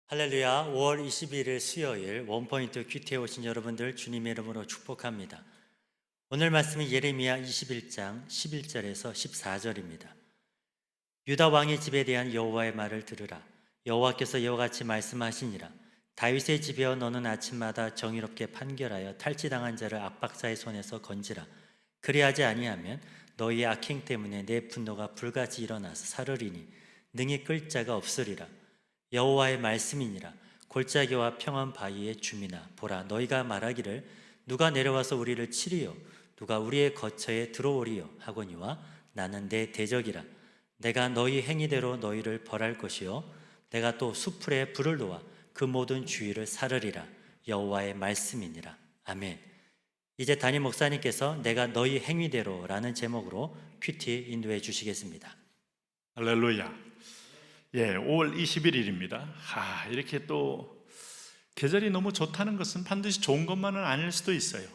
할렐루야. 5월 21일 수요일 원포인트 큐티에 오신 여러분들 주님의 이름으로 축복합니다. 오늘 말씀은 예레미야 21장 11절에서 14절입니다. 유다 왕의 집에 대한 여호와의 말을 들으라. 여호와께서 이와 같이 말씀하시니라. 다윗의 집이여, 너는 아침마다 정의롭게 판결하여 탈취당한 자를 압박자의 손에서 건지라. 그리하지 아니하면 너희의 악행 때문에 내 분노가 불같이 일어나서 사르리니 능히 끌 자가 없으리라. 여호와의 말씀이니라. 골짜기와 평원 바위의 주민아, 보라, 너희가 말하기를 누가 내려와서 우리를 치리요, 누가 우리의 거처에 들어오리요 하거니와 나는 내 대적이라. 내가 너희 행위대로 너희를 벌할 것이요, 내가 또 수풀에 불을 놓아 그 모든 주위를 사르리라. 여호와의 말씀이니라. 아멘. 이제 담임 목사님께서 내가 너희 행위대로라는 제목으로 큐티 인도해 주시겠습니다. 할렐루야. 5월 21일입니다. 이렇게 또 계절이 너무 좋다는 것은 반드시 좋은 것만은 아닐 수도 있어요.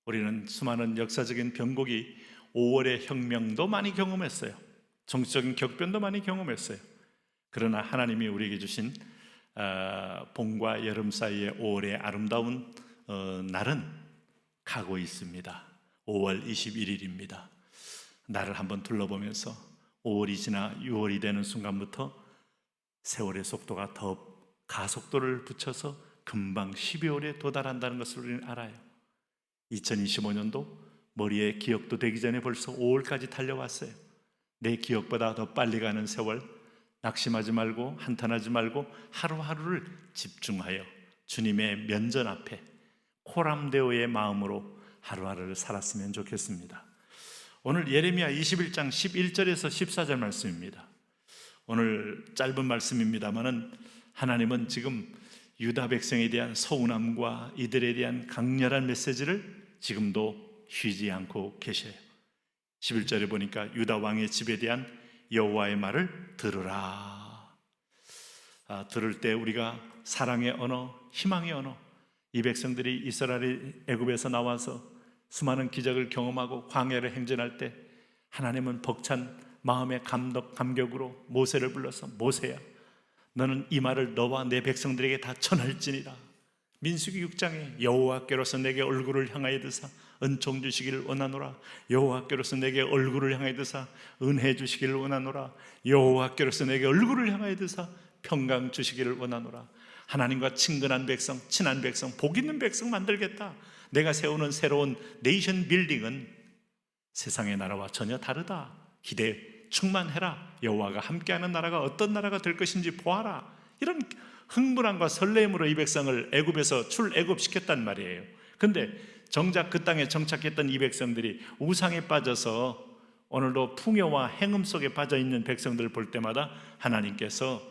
우리는 수많은 역사적인 변곡이 5월의 혁명도 많이 경험했어요. 정치적인 격변도 많이 경험했어요. 그러나 하나님이 우리에게 주신 봄과 여름 사이의 5월의 아름다운 날은 가고 있습니다. 5월 21일입니다. 나를 한번 둘러보면서 5월이 지나 6월이 되는 순간부터 세월의 속도가 더 가속도를 붙여서 금방 12월에 도달한다는 것을 우리는 알아요. 2025년도 머리에 기억도 되기 전에 벌써 5월까지 달려왔어요. 내 기억보다 더 빨리 가는 세월, 낙심하지 말고 한탄하지 말고 하루하루를 집중하여 주님의 면전 앞에 코람데오의 마음으로 하루하루를 살았으면 좋겠습니다. 오늘 예레미야 21장 11절에서 14절 말씀입니다. 오늘 짧은 말씀입니다만은 하나님은 지금 유다 백성에 대한 서운함과 이들에 대한 강렬한 메시지를 지금도 쉬지 않고 계셔요. 11절에 보니까 유다 왕의 집에 대한 여호와의 말을 들으라. 들을 때 우리가 사랑의 언어, 희망의 언어, 이 백성들이 이스라엘이 애굽에서 나와서 수많은 기적을 경험하고 광야를 행진할 때 하나님은 벅찬 마음의 감격으로 모세를 불러서 모세야, 너는 이 말을 너와 내 백성들에게 다 전할지니라. 민수기 6장에 여호와께로서 내게 얼굴을 향하여 드사 은총 주시기를 원하노라. 여호와께로서 내게 얼굴을 향하여 드사 은혜 주시기를 원하노라. 여호와께로서 내게 얼굴을 향하여 드사 평강 주시기를 원하노라. 하나님과 친근한 백성, 친한 백성, 복 있는 백성 만들겠다. 내가 세우는 새로운 네이션 빌딩은 세상의 나라와 전혀 다르다. 기대에 충만해라. 여호와가 함께하는 나라가 어떤 나라가 될 것인지 보아라. 이런 흥분함과 설렘으로 이 백성을 애굽에서 출애굽시켰단 말이에요. 근데 정작 그 땅에 정착했던 이 백성들이 우상에 빠져서 오늘도 풍요와 행음 속에 빠져있는 백성들을 볼 때마다 하나님께서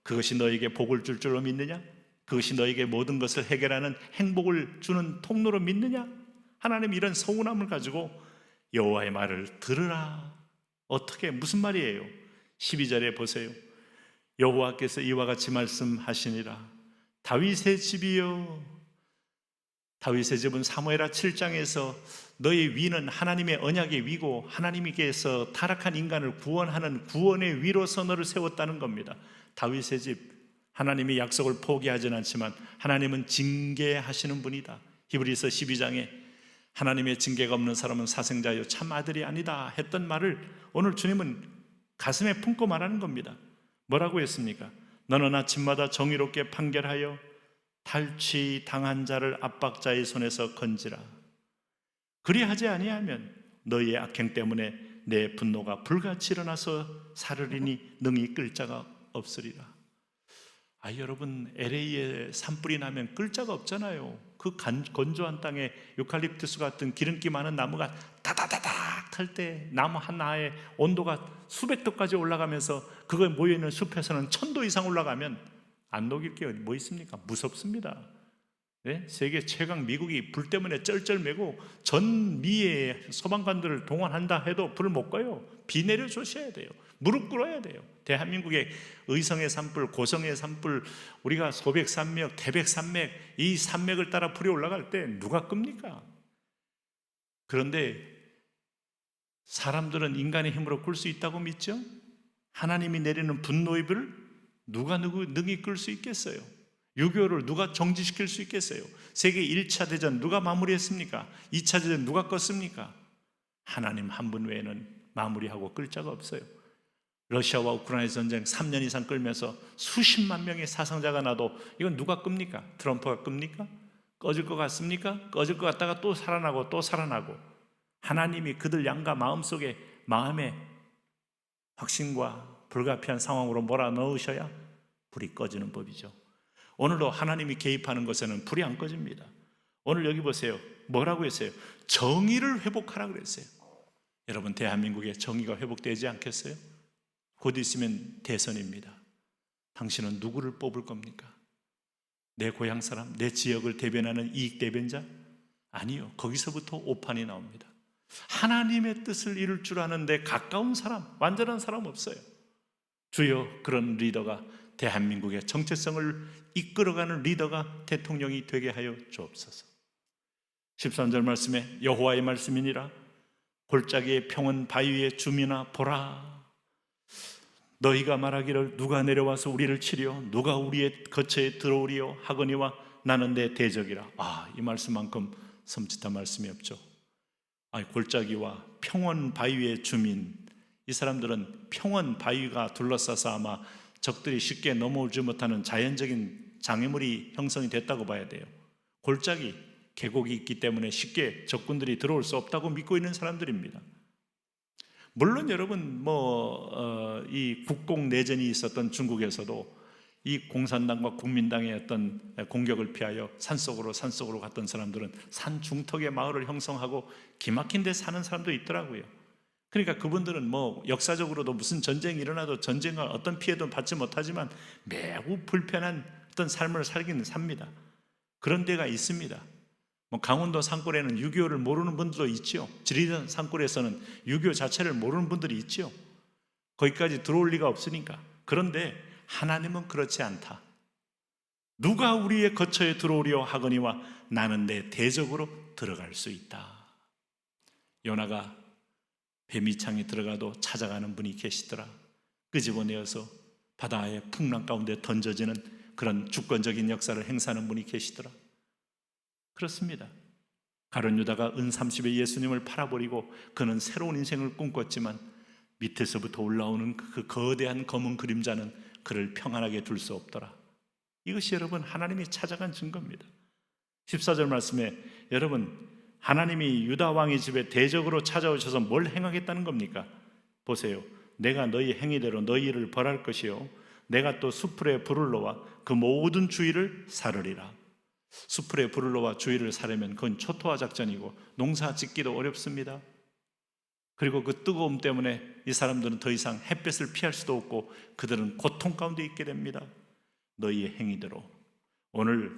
그것이 너에게 복을 줄 줄로 믿느냐? 그것이 너에게 모든 것을 해결하는 행복을 주는 통로로 믿느냐? 하나님 이런 서운함을 가지고 여호와의 말을 들으라. 어떻게, 무슨 말이에요? 12절에 보세요. 여호와께서 이와 같이 말씀하시니라. 다윗의 집이여. 다윗의 집은 사무엘하 7장에서 너의 위는 하나님의 언약의 위고 하나님께서 타락한 인간을 구원하는 구원의 위로서 너를 세웠다는 겁니다. 다윗의 집, 하나님이 약속을 포기하지는 않지만 하나님은 징계하시는 분이다. 히브리서 12장에 하나님의 징계가 없는 사람은 사생자요 참 아들이 아니다 했던 말을 오늘 주님은 가슴에 품고 말하는 겁니다. 뭐라고 했습니까? 너는 아침마다 정의롭게 판결하여 탈취당한 자를 압박자의 손에서 건지라. 그리하지 아니하면 너희의 악행 때문에 내 분노가 불같이 일어나서 사르리니 능히 끌 자가 없으리라. 여러분, LA에 산불이 나면 끌 자가 없잖아요. 그 건조한 땅에 유칼립투스 같은 기름기 많은 나무가 다다다닥 탈 때 나무 하나의 온도가 수백 도까지 올라가면서 그거에 모여있는 숲에서는 1000도 이상 올라가면 안 녹일 게 뭐 있습니까? 무섭습니다. 네? 세계 최강 미국이 불 때문에 쩔쩔매고 전 미의 소방관들을 동원한다 해도 불을 못 꺼요. 비 내려 주셔야 돼요. 무릎 꿇어야 돼요. 대한민국의 의성의 산불, 고성의 산불, 우리가 소백산맥, 태백산맥, 이 산맥을 따라 불이 올라갈 때 누가 끕니까? 그런데 사람들은 인간의 힘으로 끌 수 있다고 믿죠? 하나님이 내리는 분노의 불, 누가 능히 끌 수 있겠어요? 6.25를 누가 정지시킬 수 있겠어요? 세계 1차 대전 누가 마무리했습니까? 2차 대전 누가 껐습니까? 하나님 한 분 외에는 마무리하고 끌 자가 없어요. 러시아와 우크라이나 전쟁 3년 이상 끌면서 수십만 명의 사상자가 나도 이건 누가 끕니까? 트럼프가 끕니까? 꺼질 것 같습니까? 꺼질 것 같다가 또 살아나고 또 살아나고, 하나님이 그들 양가 마음속에 마음에 확신과 불가피한 상황으로 몰아넣으셔야 불이 꺼지는 법이죠. 오늘도 하나님이 개입하는 것에는 불이 안 꺼집니다. 오늘 여기 보세요. 뭐라고 했어요? 정의를 회복하라 그랬어요. 여러분, 대한민국에 정의가 회복되지 않겠어요? 곧 있으면 대선입니다. 당신은 누구를 뽑을 겁니까? 내 고향 사람, 내 지역을 대변하는 이익 대변자? 아니요. 거기서부터 오판이 나옵니다. 하나님의 뜻을 이룰 줄 아는데 가까운 사람, 완전한 사람 없어요. 주여, 그런 리더가, 대한민국의 정체성을 이끌어가는 리더가 대통령이 되게 하여 주옵소서. 13절 말씀에 여호와의 말씀이니라. 골짜기의 평원 바위의 주민아 보라. 너희가 말하기를 누가 내려와서 우리를 치려, 누가 우리의 거처에 들어오리요 하거니와 나는 내 대적이라. 이 말씀만큼 섬찟한 말씀이 없죠. 골짜기와 평원 바위의 주민, 이 사람들은 평원 바위가 둘러싸서 아마 적들이 쉽게 넘어오지 못하는 자연적인 장애물이 형성이 됐다고 봐야 돼요. 골짜기, 계곡이 있기 때문에 쉽게 적군들이 들어올 수 없다고 믿고 있는 사람들입니다. 물론 여러분, 이 국공 내전이 있었던 중국에서도 이 공산당과 국민당의 어떤 공격을 피하여 산속으로 갔던 사람들은 산 중턱에 마을을 형성하고 기막힌 데 사는 사람도 있더라고요. 그러니까 그분들은 역사적으로도 무슨 전쟁이 일어나도 전쟁과 어떤 피해도 받지 못하지만 매우 불편한 어떤 삶을 살기는 삽니다. 그런 데가 있습니다. 강원도 산골에는 6.25를 모르는 분들도 있죠. 지리산 산골에서는 6.25 자체를 모르는 분들이 있죠. 거기까지 들어올 리가 없으니까. 그런데 하나님은 그렇지 않다. 누가 우리의 거처에 들어오려 하거니와 나는 내 대적으로 들어갈 수 있다. 요나가 뱀이창에 들어가도 찾아가는 분이 계시더라. 끄집어내어서 바다의 풍랑 가운데 던져지는 그런 주권적인 역사를 행사하는 분이 계시더라. 그렇습니다. 가룟 유다가 은 30에 예수님을 팔아버리고 그는 새로운 인생을 꿈꿨지만 밑에서부터 올라오는 그 거대한 검은 그림자는 그를 평안하게 둘 수 없더라. 이것이 여러분 하나님이 찾아간 증거입니다. 14절 말씀에 여러분, 하나님이 유다 왕의 집에 대적으로 찾아오셔서 뭘 행하겠다는 겁니까? 보세요. 내가 너희 행위대로 너희를 벌할 것이요 내가 또 수풀에 불을 놓아 그 모든 주위를 사르리라. 수풀에 불을 놓아 주위를 사려면 그건 초토화 작전이고 농사 짓기도 어렵습니다. 그리고 그 뜨거움 때문에 이 사람들은 더 이상 햇볕을 피할 수도 없고 그들은 고통 가운데 있게 됩니다. 너희의 행위대로. 오늘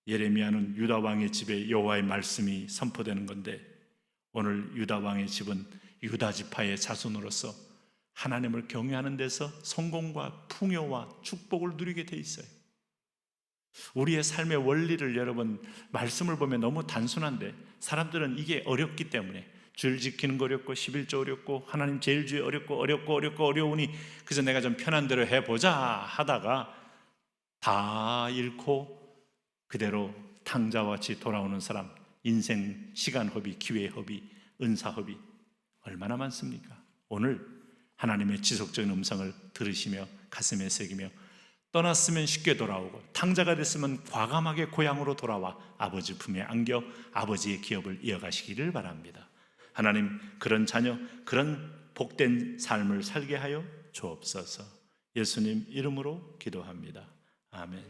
예레미야는 유다 왕의 집에 여호와의 말씀이 선포되는 건데, 오늘 유다 왕의 집은 유다 지파의 자손으로서 하나님을 경외하는 데서 성공과 풍요와 축복을 누리게 돼 있어요. 우리의 삶의 원리를 여러분, 말씀을 보면 너무 단순한데 사람들은 이게 어렵기 때문에 주일 지키는 거 어렵고 11조 어렵고 하나님 제일주의 어렵고 어려우니 그저 내가 좀 편한 대로 해보자 하다가 다 잃고 그대로 탕자와 같이 돌아오는 사람, 인생 시간 허비, 기회 허비, 은사 허비 얼마나 많습니까? 오늘 하나님의 지속적인 음성을 들으시며 가슴에 새기며 떠났으면 쉽게 돌아오고 탕자가 됐으면 과감하게 고향으로 돌아와 아버지 품에 안겨 아버지의 기업을 이어가시기를 바랍니다. 하나님, 그런 자녀, 그런 복된 삶을 살게 하여 주옵소서. 예수님 이름으로 기도합니다. 아멘.